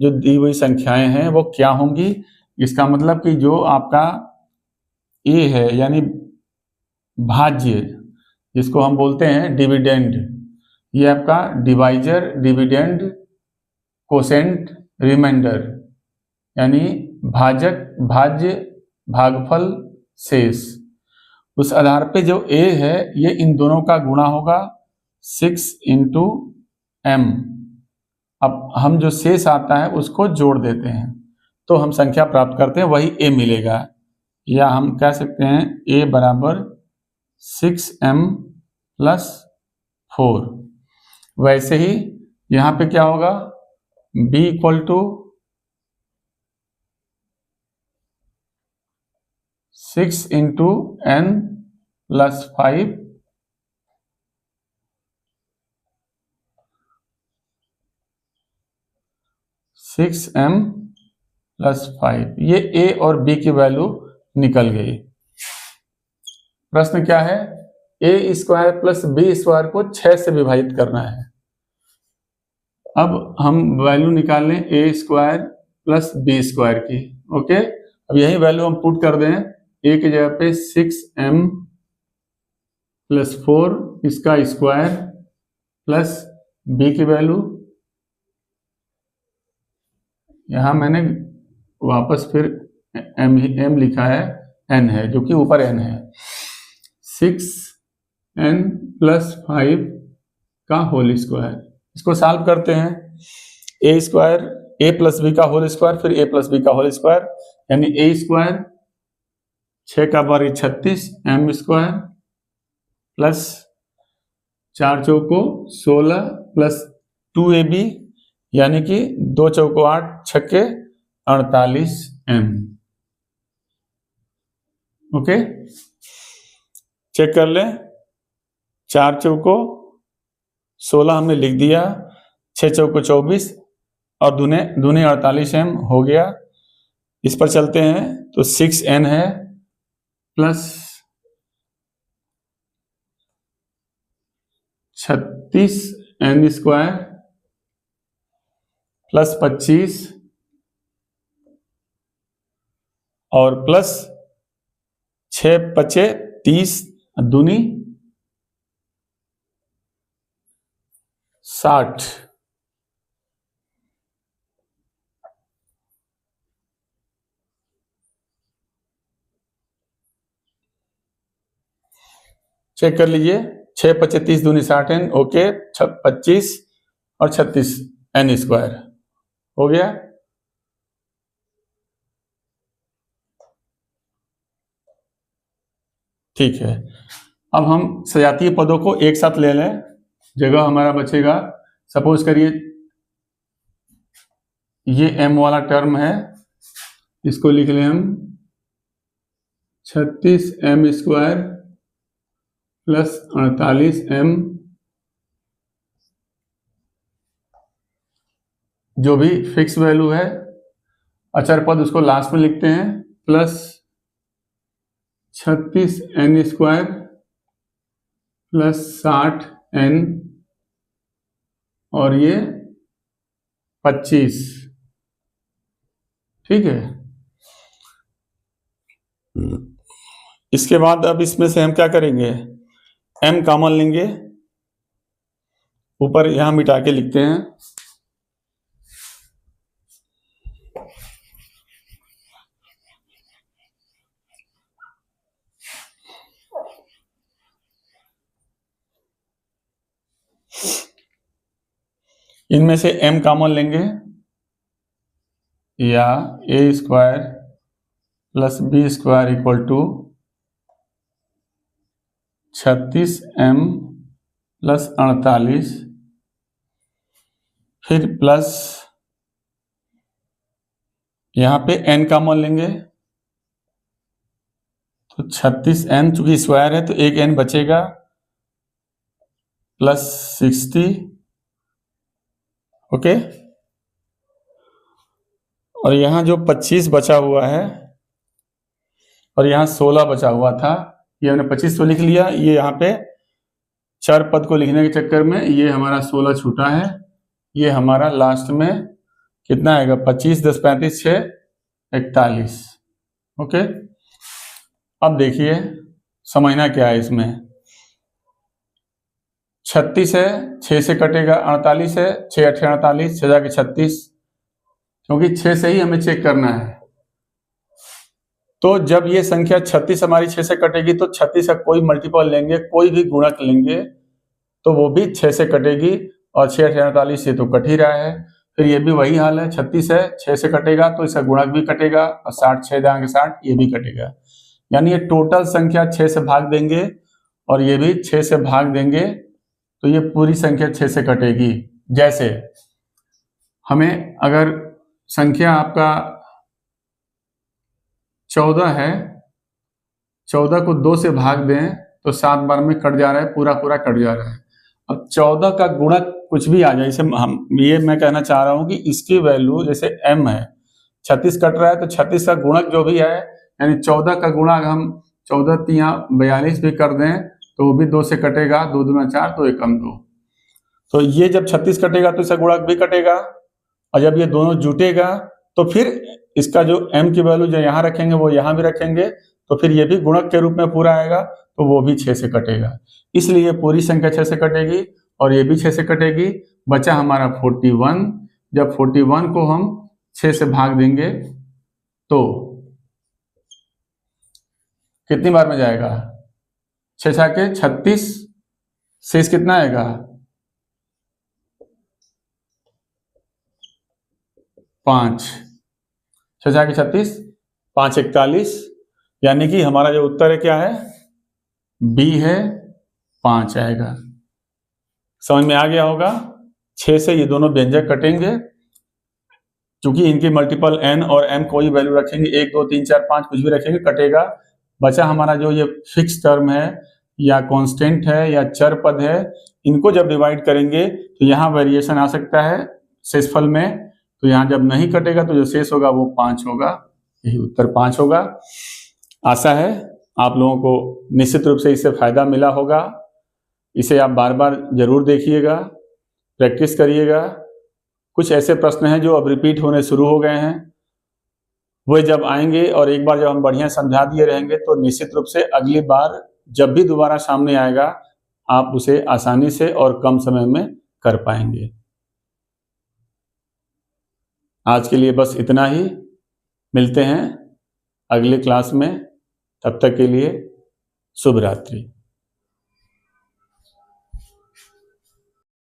Speaker 1: जो दी हुई संख्याएं हैं वो क्या होंगी? इसका मतलब कि जो आपका a है यानी भाज्य, जिसको हम बोलते हैं डिविडेंड, ये आपका डिवाइजर, डिविडेंड, कोसेंट, रिमाइंडर, यानी भाजक, भाज्य, भागफल, शेष। उस आधार पे जो a है ये इन दोनों का गुणा होगा 6 × m। अब हम जो शेष आता है उसको जोड़ देते हैं तो हम संख्या प्राप्त करते हैं, वही a मिलेगा। या हम कह सकते हैं a बराबर 6m + 4। वैसे ही यहाँ पे क्या होगा? b = 6 into n plus 5 6m plus 5, ये a और b की वैल्यू निकल गई। प्रश्न क्या है, a square plus b square को 6 से विभाजित करना है। अब हम वैल्यू निकाल लें a square plus b square की। ओके, अब यही वैल्यू हम पुट कर दें, a की जगह पे 6m प्लस 4 इसका स्क्वायर प्लस b की वैल्यू, यहां मैंने वापस फिर m लिखा है, n है जो कि ऊपर n है, 6n प्लस 5 का होल स्क्वायर। इसको सॉल्व करते हैं, a square a plus B का होल स्क्वायर फिर a प्लस बी का होल स्क्वायर, यानी a स्क्वायर 6 का वर्ग 36 m स्क्वायर प्लस 4 चौको 16 प्लस 2ab यानी कि 2 चौको 8 छक्के 48 m। ओके, चेक कर लें, 4 चौको 16 हमने लिख दिया, 6 चौको 24 और दूने 48 m हो गया। इस पर चलते हैं तो 6n है प्लस 36n स्क्वायर प्लस 25 और प्लस 6 पचे 30 दूनी 60। चेक कर लीजिए, 6 पचे 30 दूनी 60n, ओके, 25 और 36 n स्क्वायर हो गया। ठीक है, अब हम सजातीय पदों को एक साथ ले लें, जगह हमारा बचेगा। सपोज करिए ये m वाला टर्म है, इसको लिख लें हम 36m स्क्वायर प्लस 48m, जो भी फिक्स वैल्यू है, अचर पद उसको लास्ट में लिखते हैं, plus 36n square plus 60n और ये 25। ठीक है, इसके बाद अब इसमें से हम क्या करेंगे, m कॉमन लेंगे, ऊपर यहां मिटा के लिखते हैं, इनमें से m कॉमन लेंगे या a square plus b square equal to 36m plus 48, फिर प्लस यहां पे n कॉमन लेंगे तो 36n चूंकि स्क्वायर है तो एक n बचेगा, प्लस 60। ओके, और यहां जो 25 बचा हुआ है और यहां 16 बचा हुआ था, ये हमने 25 तो लिख लिया, ये यहाँ पे चर पद को लिखने के चक्कर में ये हमारा 16 छूटा है, ये हमारा लास्ट में कितना आएगा, 25 10 35 6 41। ओके, अब देखिए समझना क्या है इसमें, 36 है, 6 से कटेगा, 48 है, 6 8 48, 6 जाके 36, क्योंकि 6 से ही हमें चेक करना है। तो जब ये संख्या 36 हमारी 6 से कटेगी तो 36 का कोई मल्टीपल लेंगे, कोई भी गुणक लेंगे तो वो भी 6 से कटेगी, और 6 8 48 से तो कट ही रहा है। फिर ये भी वही हाल है, 36 है, 6 से कटेगा तो इसका गुणक भी कटेगा, और 60 6 जाएंगे 60, ये भी कटेगा, यानी ये टोटल संख्या 6 से भाग देंगे और ये भी 6 से भाग देंगे, तो ये पूरी संख्या 6 से कटेगी। जैसे हमें अगर संख्या आपका 14 है 14 को 2 से भाग दें तो 7 बार में कट जा रहा है, पूरा पूरा कट जा रहा है। अब 14 का गुणक कुछ भी आ जाए, जैसे मैं कहना चाह रहा हूं कि इसकी वैल्यू जैसे m है, 36 कट रहा है तो 36 का गुणक जो भी है, यानी 14 का गुणा हम 14 तिया 42 भी कर दें तो वो भी 2 से कटेगा, 2 दूना 4 तो 1 2। तो ये जब 36 कटेगा तो इसका गुणक भी कटेगा, और जब ये दोनों जुटेगा तो फिर इसका जो m की वैल्यू जो यहाँ रखेंगे वो यहाँ भी रखेंगे, तो फिर ये भी गुणक के रूप में पूरा आएगा, तो वो भी 6 से कटेगा। इसलिए पूरी संख्या 6 से कटेगी और ये भी 6 से कटेगी। बचा हमारा 41। जब 41 को हम 6 से भाग देंगे तो कितनी बार में जाएगा? 6 6 के 36, शेष कितना आएगा? 5। 6 6 के 36, 5 41, यानी कि हमारा जो उत्तर है क्या है? बी है, 5 आएगा। समझ में आ गया होगा। 6 से ये दोनों व्यंजक कटेंगे, क्योंकि इनके मल्टीपल n और m कोई वैल्यू रखेंगे, 1 2 3 4 5 कुछ भी रखेंगे, कटेगा। बचा हमारा जो ये फिक्स टर्म है या कांस्टेंट है या चर पद है, इनको जब डिवाइड करेंगे तो यहाँ वेरिएशन आ सकता है शेषफल में, तो यहाँ जब नहीं कटेगा तो जो शेष होगा वो 5 होगा। यही उत्तर 5 होगा। आशा है आप लोगों को निश्चित रूप से इससे फायदा मिला होगा। इसे आप बार बार जरूर देखिएगा, प्रैक्टिस करिएगा। कुछ ऐसे प्रश्न हैं जो अब रिपीट होने शुरू हो गए हैं, वो जब आएंगे और एक बार जब हम बढ़िया समझा दिए रहेंगे तो निश्चित रूप से अगली बार जब भी दोबारा सामने आएगा आप उसे आसानी से और कम समय में कर पाएंगे। आज के लिए बस इतना ही। मिलते हैं अगले क्लास में। तब तक के लिए शुभ रात्रि।